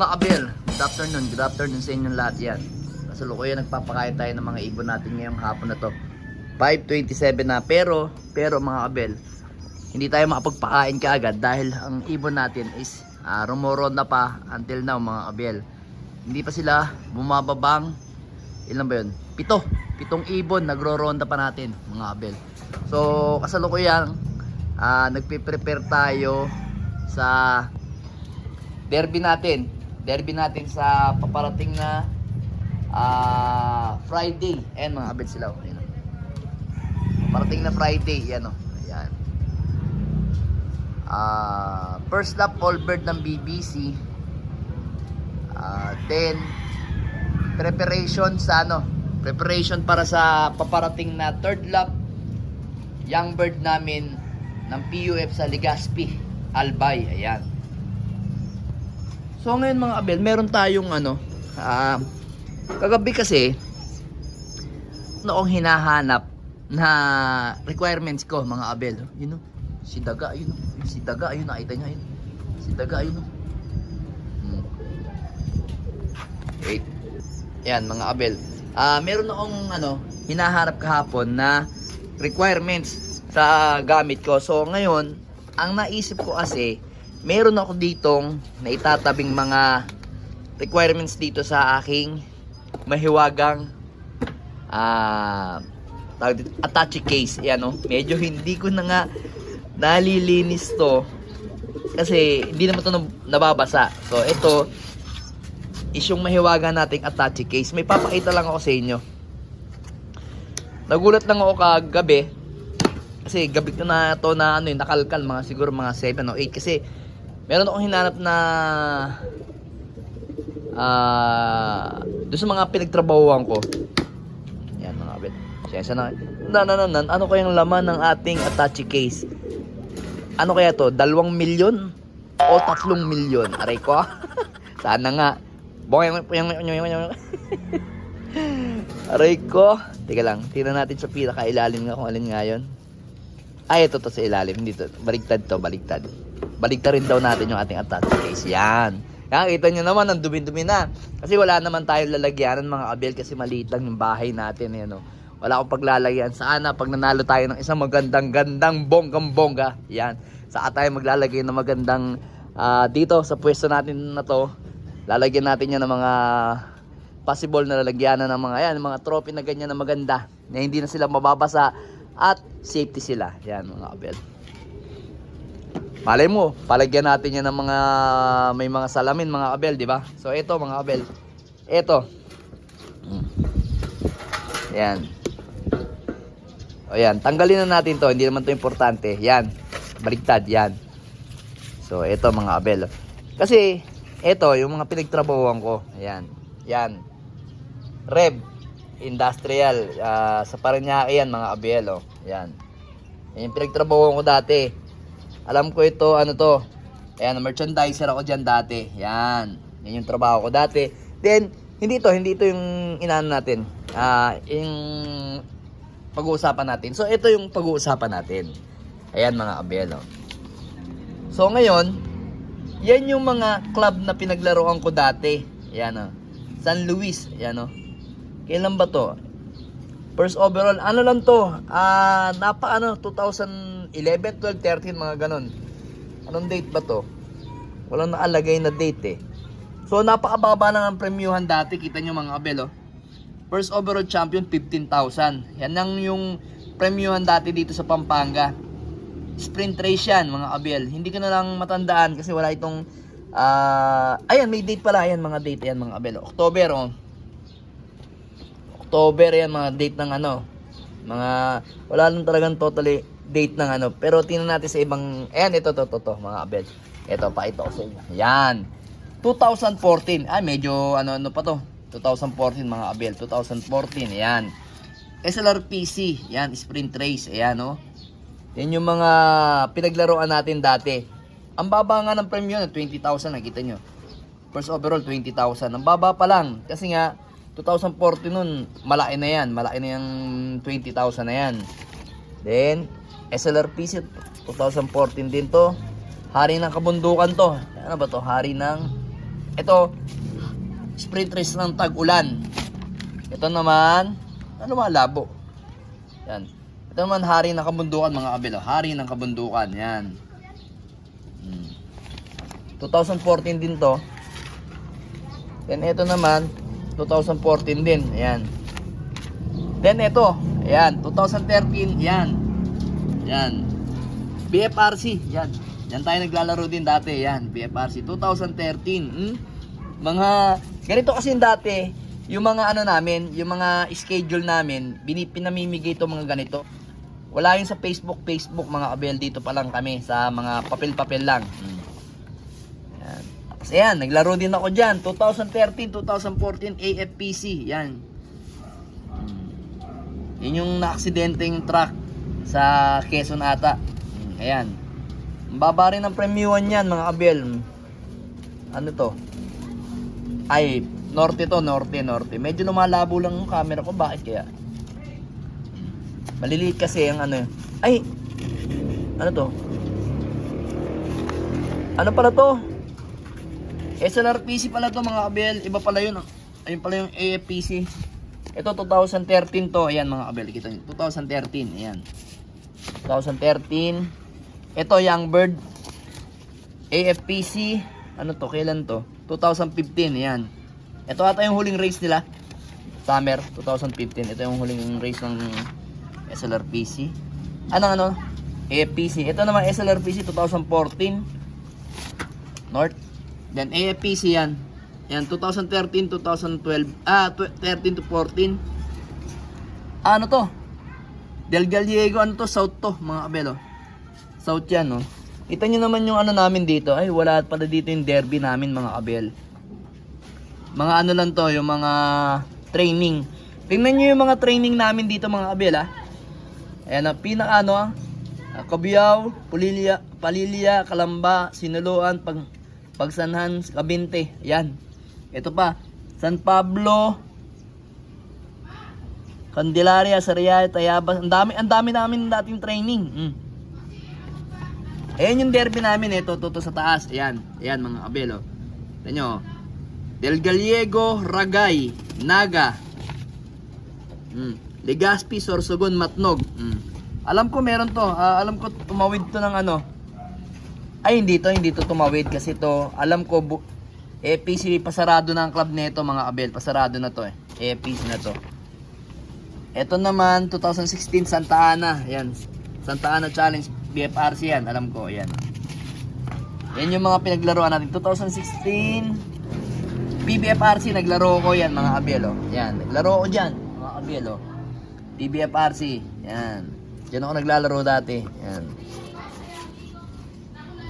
Mga kabel, good afternoon sa inyong lahat yan. Kasalukuyan nagpapakain tayo ng mga ibon natin ngayong hapon na to. 5:27 na, pero mga kabel, hindi tayo makapagpakain kaagad dahil ang ibon natin is rumoronda pa until now mga kabel. Hindi pa sila bumababang, ilan ba yun? Pitong ibon nagro-ronda pa natin mga kabel. So kasalukuyan nagpe-prepare tayo sa derby natin sa paparating na Friday. Ayan mga kabel sila. Ayan. Paparating na Friday. Ayan o. Ayan. First lap all bird ng BBC. Then preparation para sa paparating na third lap young bird namin ng PUF sa Legazpi, Albay. Ayan. So ngayon mga kabel, meron tayong kagabi kasi noong hinahanap na requirements ko mga kabel. You know, si Daga, nakita niya yun. Si Daga, yun. Wait. Yan mga kabel. Meron akong hinaharap kahapon na requirements sa gamit ko. So ngayon, ang naisip ko kasi, meron ako ditong naitatabing mga requirements dito sa aking mahiwagang attache case. Yan o. Medyo hindi ko na nga nalilinis to kasi hindi naman to nababasa. So ito is yung mahiwaga nating attache case. May papakita lang ako sa inyo. Nagulat lang ako kagabi kasi gabi ko na to na nakalkal mga siguro mga 7 o 8 kasi meron akong hinanap na doon sa mga pinagtrabahuan ko. Yan mga kabel. Siyasa na. Ano kayang laman ng ating attache case? Ano kaya to? 2 milyon o 3 milyon? Aray ko. Sana nga. Aray ko. Teka lang. Tingnan natin sa pinakailalim nga kung alin nga yun. Ay, ito to sa ilalim. Hindi to. Baligtad to. Baligtad rin daw natin yung ating attache case. Yan. Kita nyo naman, ang dumi-dumi na. Kasi wala naman tayong lalagyanan mga kabel kasi maliit lang yung bahay natin. Yan, wala akong paglalagyan. Sana pag nanalo tayo ng isang magandang bonggang-bongga. Yan. Saka tayo maglalagay ng magandang dito sa pwesto natin na to. Lalagyan natin yan ng mga possible na lalagyanan ng mga trophy na ganyan na maganda. Na hindi na sila mababasa at safety sila. Yan mga kabel. Malay mo, palagyan natin yan ng mga may mga salamin mga kabel, di ba? So ito mga kabel. Ito. Yan. O yan, tanggalin na natin to, hindi naman to importante. Yan. Baligtad yan. So ito mga kabel. Kasi ito yung mga pinagtrabahuan ko. Ayan. Yan. Rev Industrial sa Parañaque yan mga kabel, oh. Yan. Yan yung pinagtrabahuan ko dati. Alam ko ito, to. Ayan, merchandiser ako dyan dati. Yan. Yan yung trabaho ko dati. Then, hindi ito yung inaano natin. Yung pag-uusapan natin. So, ito yung pag-uusapan natin. Ayan mga kabel. So, ngayon, yan yung mga club na pinaglaruan ko dati. Ayan, San Luis. Ayan, Kailan ba to? First overall, ano lang to? 2011, 12, 13, mga ganon. Anong date ba to? Walang nakalagay na date eh. So, napakababa lang ang premyuhan dati. Kita nyo mga kabel, First overall champion, 15,000. Yan lang yung premyuhan dati dito sa Pampanga. Sprint race yan, mga kabel. Hindi ko na lang matandaan kasi wala itong... ayan, may date pala. Ayan, mga date. Ayan, mga kabel. October yan, mga date ng mga wala lang talagang totally date ng pero tingnan natin sa ibang ito mga kabel. Ito pa ito sa inyo. Yan. 2014. Ay medyo pa to. 2014 mga kabel. 2014 yan. SLRPC, yan sprint race. Ayan Yan yung mga pinaglaruan natin dati. Ang baba nga ng premium na 20,000 nakita nyo. First overall 20,000. Ang baba pa lang kasi nga 2014 nun, malaki na yan. Malaki na yung 20,000 na yan. Then, SLRPC, 2014 din to. Hari ng kabundukan to. Ano ba to? Hari ng Ito, sprint race ng tag-ulan. Ito naman, ano mga labo. Yan. Ito naman, hari ng kabundukan mga kabilo. Hari ng kabundukan. Yan. 2014 din to. Then ito naman, 2014 din. Ayan. Then ito, ayan, 2013, yan. Yan. BFRC, yan. Yan tayo naglalaro din dati, yan. BFRC 2013. Mga ganito kasi dati, yung mga ano namin, yung mga schedule namin, pinamimigay ito mga ganito. Wala yung sa Facebook mga kabel, dito pa lang kami sa mga papel-papel lang. Yan. Tapos ayan, naglaro din ako diyan, 2013, 2014 AFPC, yan. Yun yung na-aksidenteng truck sa Quezon ata. Ayan. Ang baba rin ng premium yan mga kabel. Ano to? Ay, norte to, norte. Medyo lumalabo lang yung camera ko. Bakit kaya? Maliliit kasi yung ano. Ay! Ano to? Ano pala to? SLRPC pala to mga kabel. Iba pala yun. Ayun pala yung AFPC. Ito 2013 to. Ayan mga kabel. Kita nyo. 2013. Ayan. 2013. Ito Young Bird. AFPC. Ano to? Kailan to? 2015. Ayan. Ito ata yung huling race nila. Summer 2015. Ito yung huling race ng SLRPC. Ano? AFPC. Ito naman SLRPC 2014. North. Then AFPC yan. Yan, 2013, 2012, 13 to 14. Ano to? Del Gallego, ano to? South to, mga kabelo. South yan, no? Kita nyo naman yung ano namin dito. Ay, wala pala dito yung derby namin, mga kabel. Mga ano lang to, yung mga training. Tingnan nyo yung mga training namin dito, mga kabel, ha? Ayan, pinaka ano, Cabiao, Palilya, Calamba, Sinaloan, Pagsanhan, Cabinte. Yan. Ito pa, San Pablo, Candelaria, Sariaya, Tayabas. Ang dami namin dating training. Ayan yung derby namin, ito sa taas. Ayan mga kabelo. Tignan nyo. Del Gallego, Ragay, Naga, Legazpi, Sorsogon, Matnog. Alam ko meron to. Alam ko tumawid to ng ano. Ay hindi to tumawid kasi to. Alam ko AFPC pasarado na ang club nito mga kabel. Pasarado na to eh. AFPC na to. Ito naman 2016 Santa Ana. Ayan. Santa Ana Challenge BFRC yan. Alam ko. Ayan. Yan yung mga pinaglaruan natin. 2016 BBFRC naglaro ko yan mga kabel. Oh. Yan. Naglaro ko dyan mga kabel. Oh. BBFRC. Yan. Diyan ako naglalaro dati. Yan.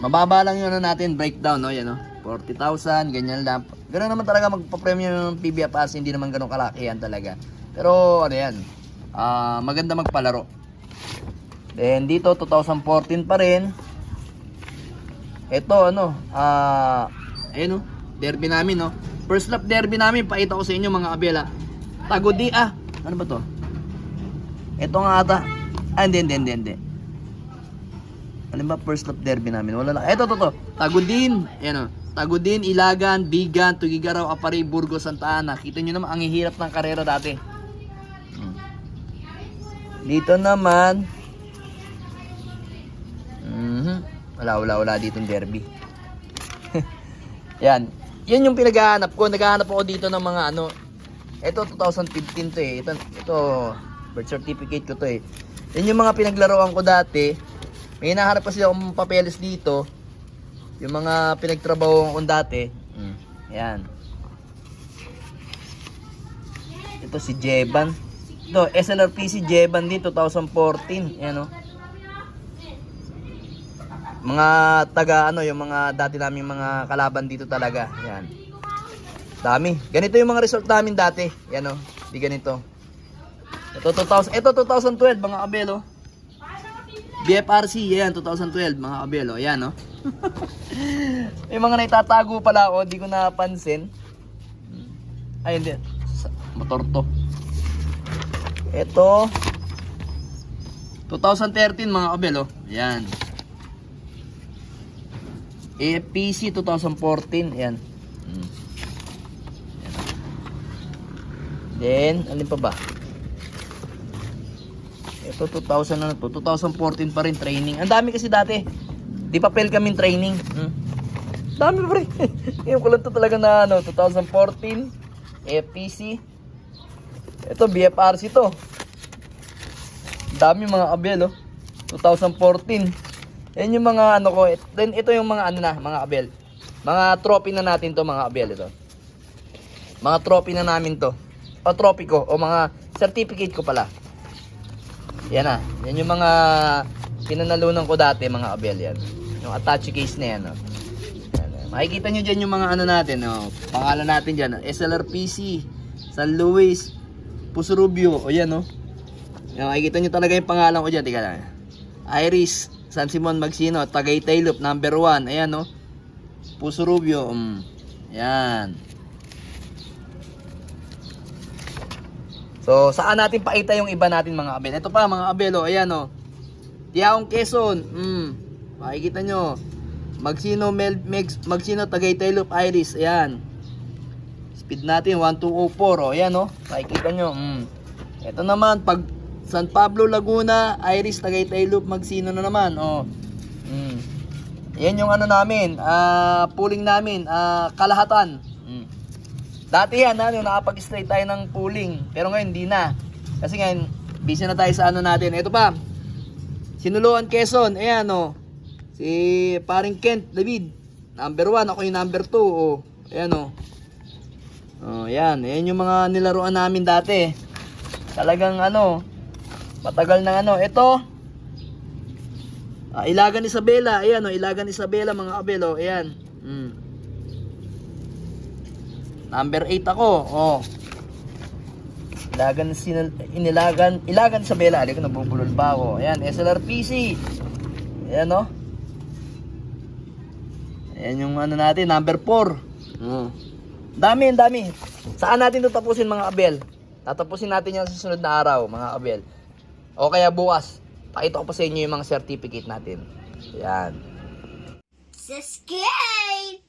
Mababa lang yun natin breakdown. No? Yan. Oh. 40,000, ganyan lang. Ganun naman talaga magpa-premium ng PBFRC, hindi naman ganun kalaki yan talaga. Pero ano yan, maganda magpalaro. Then dito 2014 pa rin. Ito ano, ayun oh, derby namin no. First lap derby namin, pakita ko sa inyo mga kabela. Tagudi ano ba to? Ito nga ata. Hindi. Ano ba first lap derby namin? Wala lang. Ito to. Tagudin. Ayan oh. Tagudin, Ilagan, Bigan, Tugigaraw, Aparay, Burgos, Santa Ana. Kita nyo naman, ang hihirap ng karera dati. Dito naman, wala ditong derby. Yan yung pinaghahanap ko. Naghahanap ako dito ng mga ano. Ito 2015 to eh. Ito birth certificate ko to eh. Yan yung mga pinaglaruan ko dati. May hinahanap kasi akong papeles dito. Yung mga pinagtrabaho ko dati. Yan. Ito si Jeban. Ito SLRPC Jeban din 2014. Yan o. Mga taga ano, yung mga dati naming mga kalaban dito talaga. Yan. Dami. Ganito yung mga result namin dati. Yan o. Di ganito. Ito 2012 mga kabelo. BFRC yan 2012 mga kabelo. Yan o. May mga naitatago pala ako, hindi ko napansin. Ay hindi, motor to. Ito 2013 mga kabelo. Yan. AFPC 2014. Yan. Then, alin pa ba? Ito 2000 na to. 2014 pa rin training. Ang dami kasi dati. Di papel kaming training. Dami pa rin. Ngayon ko lang to talaga na 2014 FPC. Ito BFRC to. Dami mga abel 2014. Yan yung mga ko. Then ito yung mga mga abel. Mga trophy na natin to mga abel ito. Mga trophy na namin to. O trophy ko o mga certificate ko pala. Yan na. Yan yung mga pinanalunan ko dati mga abel yan. Yung attache case na yan. Yan. Makikita nyo dyan yung mga natin. Pangalan natin dyan. SLRPC, San Luis, Pusurubio. O yan Yan, makikita nyo talaga yung pangalan ko dyan. Tika lang. Iris, San Simon Magsino, Tagaytay Loop, number 1. Ayan Pusurubio. Yan. So, saan natin pakita yung iba natin mga abel? Ito pa mga abel, ayan Tiaong Quezon. Makikita nyo. Magsino Tagaytay Loop, Iris. Ayan. Speed natin 1204. Ayan makikita nyo. Ito naman pag San Pablo, Laguna, Iris, Tagaytay Loop, Magsino na naman. Ayan yung namin, pooling namin, kalahatan. Dati yan, nakapag-straight tayo ng pooling. Pero ngayon, hindi na. Kasi ngayon, busy na tayo sa natin. Ito pa, Sinuluan, Quezon. Ayan, si paring Kent, David. Number 1, ako yung number 2. Ayan, Ayan. Ayan yung mga nilaruan namin dati. Talagang, matagal na Ito, Ilagan Isabela. Ayan, Ilagan Isabela, mga abel, Ayan. Number 8 ako. Ilagan sa Bela. Hindi ko nabubulol pa ako. Ayan, SLRPC. Ayan Ayan yung natin, number 4. Dami. Saan natin ito tapusin mga abel? Tatapusin natin yan sa susunod na araw mga abel. O kaya bukas, pakita ko pa sa inyo yung mga certificate natin. Ayan. Subscribe!